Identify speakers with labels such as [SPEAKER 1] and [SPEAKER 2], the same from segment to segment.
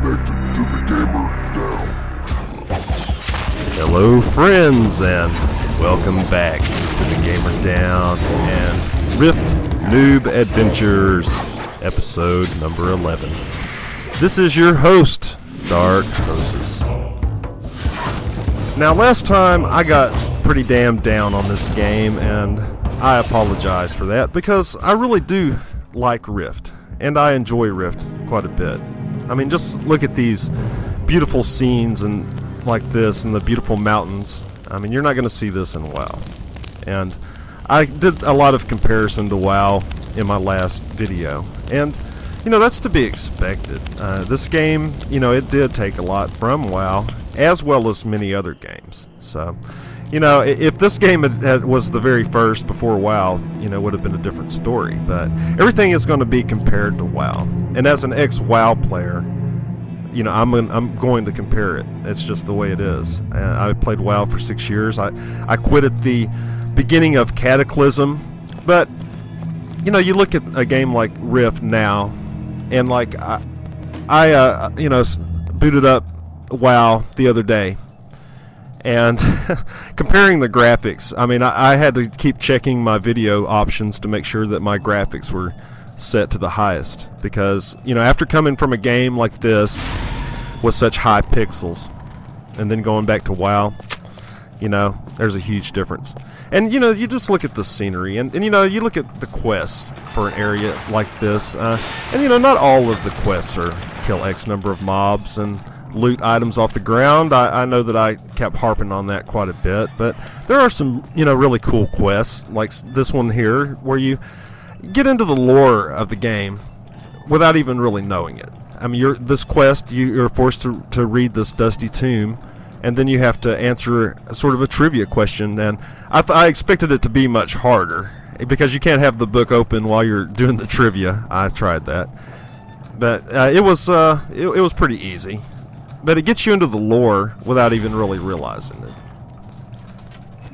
[SPEAKER 1] connected to the Gamer Down.
[SPEAKER 2] Hello friends, and welcome back to the Gamer Down and Rift Newb Adventures, episode number 11. This is your host, Dark Hosis. Now last time I got pretty damn down on this game, and I apologize for that because I really do like Rift, and I enjoy Rift quite a bit. I mean, just look at these beautiful scenes and like this and the beautiful mountains. I mean, you're not going to see this in WoW. And I did a lot of comparison to WoW in my last video, and you know, that's to be expected. This game, you know, it did take a lot from WoW, as well as many other games. So, you know, if this game was the very first before WoW, you know, it would have been a different story. But everything is going to be compared to WoW. And as an ex-WoW player, you know, I'm going to compare it. It's just the way it is. I played WoW for 6 years. I quit at the beginning of Cataclysm. But, you know, you look at a game like Rift now, and like I you know, booted up WoW the other day, and comparing the graphics, I mean, I had to keep checking my video options to make sure that my graphics were set to the highest, because, you know, after coming from a game like this with such high pixels and then going back to WoW, you know, there's a huge difference. And, you know, you just look at the scenery, and you know, you look at the quests for an area like this, and, you know, not all of the quests are kill X number of mobs and loot items off the ground. I know that I kept harping on that quite a bit, but there are some, you know, really cool quests, like this one here, where you get into the lore of the game without even really knowing it. I mean, this quest, you're forced to read this dusty tomb, and then you have to answer sort of a trivia question, and I expected it to be much harder, because you can't have the book open while you're doing the trivia. I tried that, but it was pretty easy. But it gets you into the lore without even really realizing it.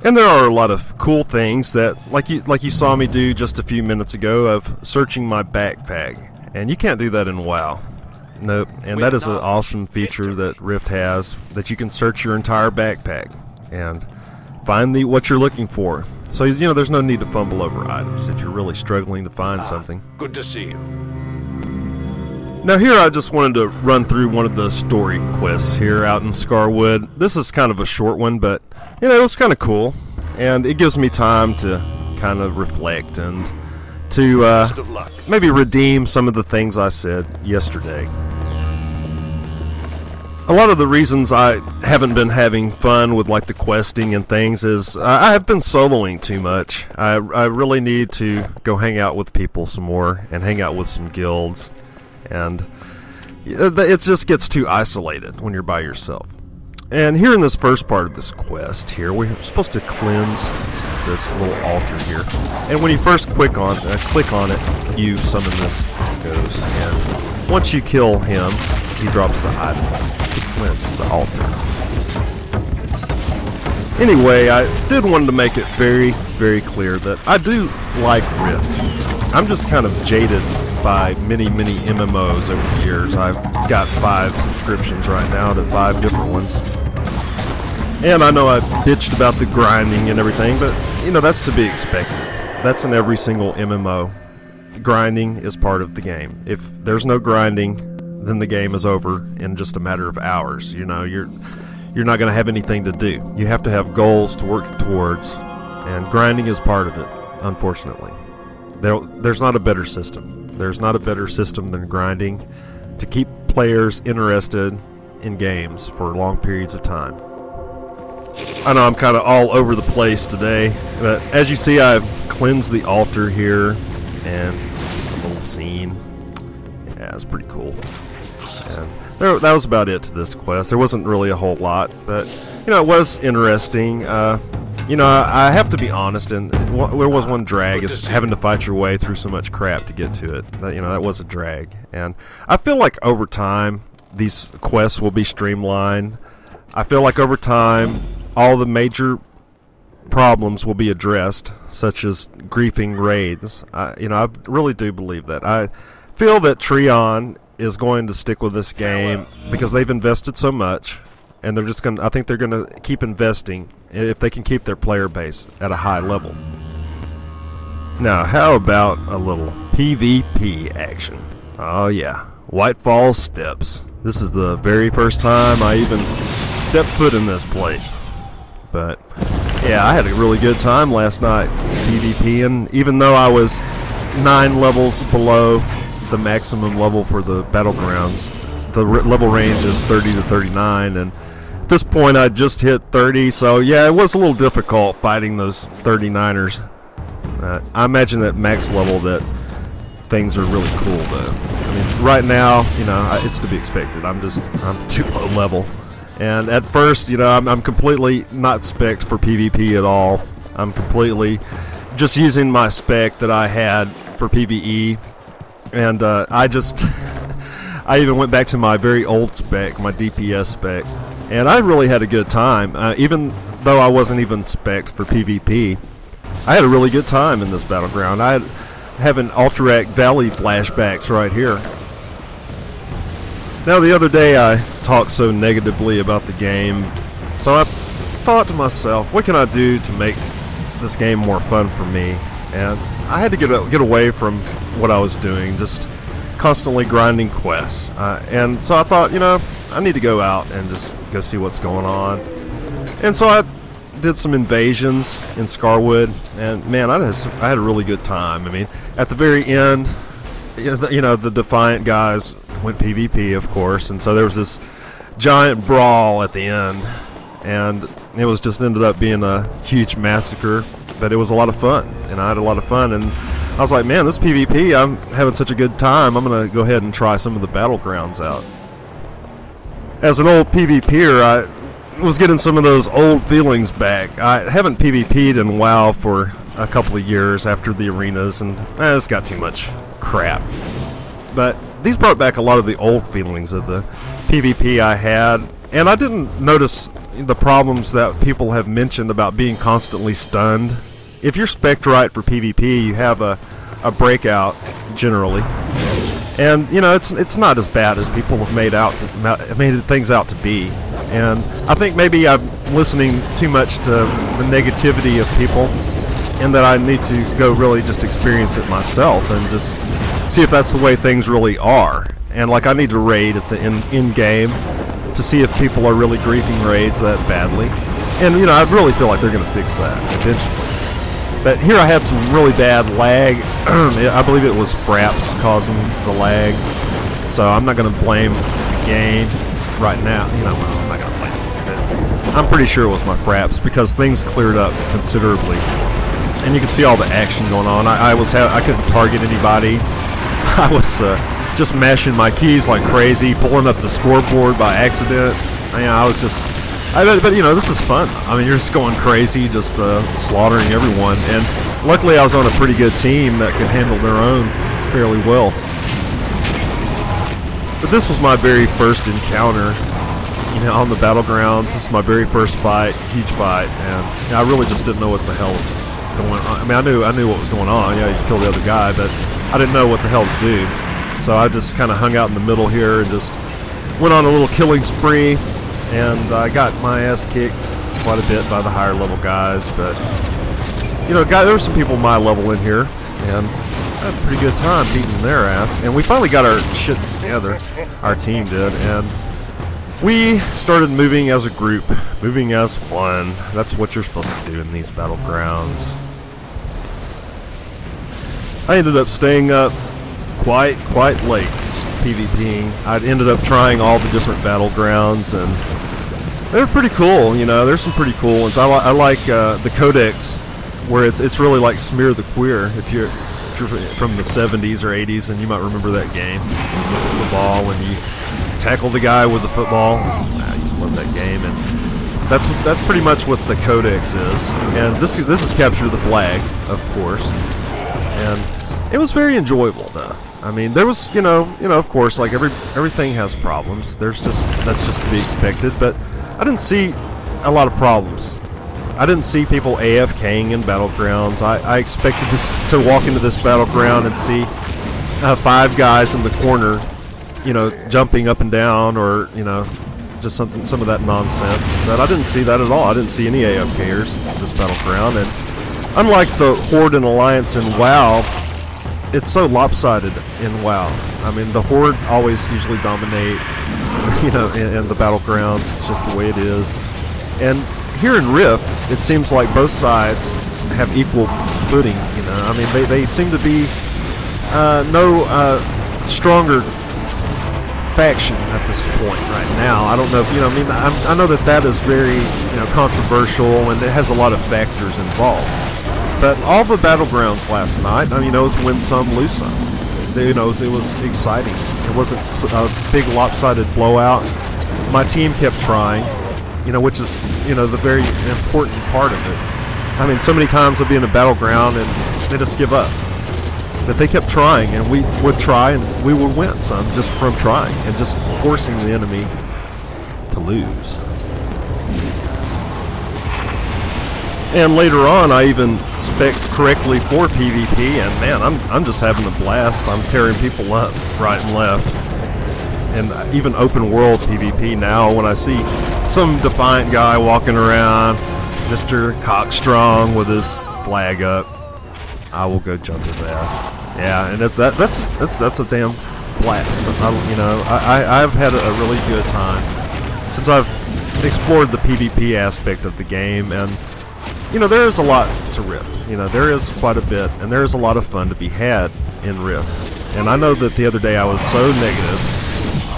[SPEAKER 2] And there are a lot of cool things that, like you saw me do just a few minutes ago, of searching my backpack, and you can't do that in WoW. Nope. And that is an awesome feature that Rift has, that you can search your entire backpack and find what you're looking for. So, you know, there's no need to fumble over items if you're really struggling to find something.
[SPEAKER 1] Good to see you.
[SPEAKER 2] Now here I just wanted to run through one of the story quests here out in Scarwood. This is kind of a short one, but, you know, it was kind of cool, and it gives me time to kind of reflect and to maybe redeem some of the things I said yesterday. A lot of the reasons I haven't been having fun with like the questing and things is I have been soloing too much. I really need to go hang out with people some more and hang out with some guilds. And it just gets too isolated when you're by yourself. And here in this first part of this quest here, we're supposed to cleanse this little altar here. And when you first click on it, you summon this ghost. And once you kill him, he drops the item to cleanse the altar. Anyway, I did want to make it very, very clear that I do like Rift. I'm just kind of jaded by many MMOs over the years. I've got 5 subscriptions right now to 5 different ones. And I know I bitched about the grinding and everything, but, you know, that's to be expected. That's in every single MMO. Grinding is part of the game. If there's no grinding, then the game is over in just a matter of hours. You know, you're not going to have anything to do. You have to have goals to work towards, and grinding is part of it, unfortunately. There's not a better system. There's not a better system than grinding to keep players interested in games for long periods of time. I know I'm kind of all over the place today, but as you see, I've cleansed the altar here, and a little scene. Yeah, it's pretty cool. And that was about it to this quest. There wasn't really a whole lot, but, you know, it was interesting. You know, I have to be honest, and there was one drag, is having to fight your way through so much crap to get to it. You know, that was a drag. And I feel like over time, these quests will be streamlined. I feel like over time, all the major problems will be addressed, such as griefing raids. You know, I really do believe that. I feel that Treon is going to stick with this game because they've invested so much, and they're just going to, I think they're going to keep investing if they can keep their player base at a high level. Now, how about a little PvP action? Oh yeah, White Falls Steps. This is the very first time I even stepped foot in this place. But yeah, I had a really good time last night PvPing, even though I was 9 levels below the maximum level for the battlegrounds. The level range is 30 to 39, and at this point I just hit 30, so yeah, it was a little difficult fighting those 39ers. I imagine at max level that things are really cool though. I mean, right now, you know, it's to be expected. I'm too low level. And at first, you know, I'm completely not spec'd for PvP at all. I'm completely just using my spec that I had for PvE. And I even went back to my very old spec, my DPS spec. And I really had a good time. Even though I wasn't even spec'd for PvP, I had a really good time in this battleground. I had having Alterac Valley flashbacks right here. Now, the other day I talked so negatively about the game, so I thought to myself, what can I do to make this game more fun for me? And I had to get away from what I was doing, just constantly grinding quests. And so I thought, you know, I need to go out and just go see what's going on. And so I did some invasions in Scarwood, and man, I had a really good time. I mean, at the very end, you know, the Defiant guys went PvP, of course, and so there was this giant brawl at the end, and it was just ended up being a huge massacre, but it was a lot of fun, and I had a lot of fun, and I was like, man, this PvP, I'm having such a good time, I'm going to go ahead and try some of the battlegrounds out. As an old PvPer, I was getting some of those old feelings back. I haven't PvP'd in WoW for a couple of years after the arenas, and it's got too much crap. But these brought back a lot of the old feelings of the PvP I had, and I didn't notice the problems that people have mentioned about being constantly stunned. If you're spec'd right for PvP, you have a breakout generally, and you know it's not as bad as people have made things out to be. And I think maybe I'm listening too much to the negativity of people, and that I need to go really just experience it myself and just see if that's the way things really are. And like, I need to raid at the in game to see if people are really griefing raids that badly. And you know, I really feel like they're going to fix that eventually. But here I had some really bad lag. I believe it was fraps causing the lag, so I'm not going to blame the game right now. You know, well, I'm not going to blame it, but I'm pretty sure it was my fraps, because things cleared up considerably, and you can see all the action going on. I couldn't target anybody. I was just mashing my keys like crazy, pulling up the scoreboard by accident. I was just, but you know, this is fun. I mean, you're just going crazy, just slaughtering everyone. And luckily, I was on a pretty good team that could handle their own fairly well. But this was my very first encounter, you know, on the battlegrounds. This is my very first fight, huge fight, and you know, I really just didn't know what the hell was going on. I mean, I knew what was going on. Yeah, you killed the other guy, but I didn't know what the hell to do. So I just kind of hung out in the middle here and just went on a little killing spree, and I got my ass kicked quite a bit by the higher level guys. But you know, there were some people my level in here, and I had a pretty good time beating their ass. And we finally got our shit together, our team did, and we started moving as a group, moving as one. That's what you're supposed to do in these battlegrounds. I ended up staying up quite late PvPing. I ended up trying all the different battlegrounds, and they're pretty cool. You know, there's some pretty cool ones. I like the Codex, where it's really like Smear the Queer. If you're from the 70s or 80s, and you might remember that game with the football, when you tackle the guy with the football. I used to love that game, and that's pretty much what the Codex is. And this is Capture the Flag, of course, and it was very enjoyable though. I mean, there was, you know, of course, like everything has problems. That's just to be expected. But I didn't see a lot of problems. I didn't see people AFKing in battlegrounds. I expected to walk into this battleground and see 5 guys in the corner, you know, jumping up and down, or, you know, just some of that nonsense. But I didn't see that at all. I didn't see any AFKers in this battleground, and unlike the Horde and Alliance in WoW, it's so lopsided in WoW. I mean, the Horde always usually dominate, you know, in the battlegrounds. It's just the way it is. And here in Rift, it seems like both sides have equal footing, you know. I mean, they seem to be no stronger faction at this point right now. I don't know if, you know, I mean, I know that is very, you know, controversial, and it has a lot of factors involved. But all the battlegrounds last night, I mean, it was win some, lose some. You know, it was exciting. It wasn't a big lopsided blowout. My team kept trying, you know, which is, you know, the very important part of it. I mean, so many times I'd be in a battleground and they just give up. But they kept trying, and we would try, and we would win some just from trying and just forcing the enemy to lose. And later on, I even spec'd correctly for PvP, and man, I'm just having a blast. I'm tearing people up right and left. And even open world PvP now, when I see some defiant guy walking around, Mr. Cockstrong with his flag up, I will go jump his ass. Yeah, and that's a damn blast. You know, I've had a really good time since I've explored the PvP aspect of the game, and you know, there is a lot to Rift. You know, there is quite a bit, and there is a lot of fun to be had in Rift. And I know that the other day I was so negative,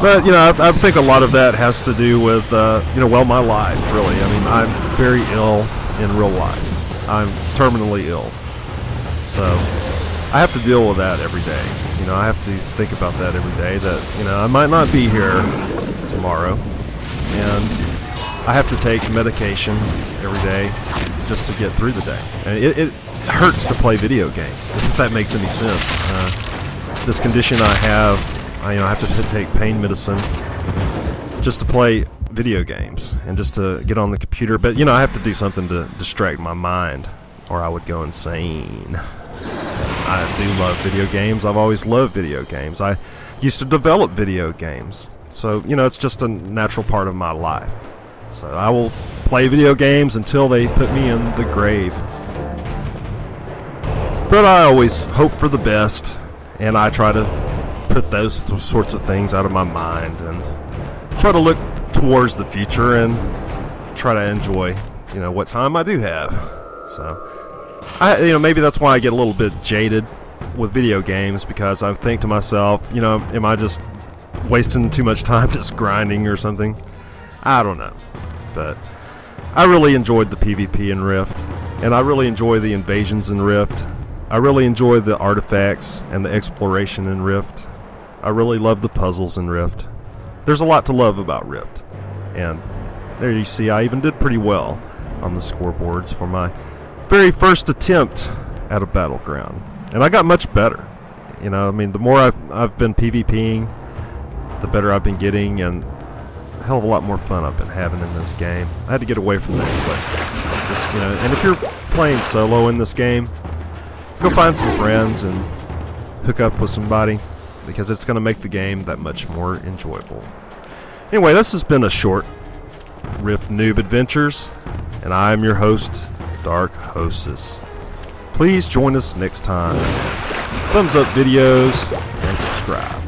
[SPEAKER 2] but you know, I think a lot of that has to do with you know, well, my life, really. I mean, I'm very ill in real life. I'm terminally ill, so I have to deal with that every day. You know, I have to think about that every day, that, you know, I might not be here tomorrow, and I have to take medication every day just to get through the day. And it hurts to play video games, if that makes any sense. This condition I have, you know, I have to take pain medicine just to play video games and just to get on the computer. But, you know, I have to do something to distract my mind, or I would go insane. I do love video games. I've always loved video games. I used to develop video games. So, you know, it's just a natural part of my life. So I will play video games until they put me in the grave. But I always hope for the best, and I try to put those sorts of things out of my mind and try to look towards the future and try to enjoy, you know, what time I do have. So you know, maybe that's why I get a little bit jaded with video games, because I think to myself, you know, am I just wasting too much time just grinding or something? I don't know. But I really enjoyed the PvP in Rift, and I really enjoy the invasions in Rift. I really enjoy the artifacts and the exploration in Rift. I really love the puzzles in Rift. There's a lot to love about Rift. And there you see, I even did pretty well on the scoreboards for my very first attempt at a battleground, and I got much better. You know, I mean, the more I've been PvPing, the better I've been getting, and a hell of a lot more fun I've been having in this game. I had to get away from that quest. Just, you know, and if you're playing solo in this game, go find some friends and hook up with somebody, because it's going to make the game that much more enjoyable. Anyway, this has been a short Rift Newb Adventures, and I'm your host, Dark Hostess. Please join us next time. Thumbs up videos and subscribe.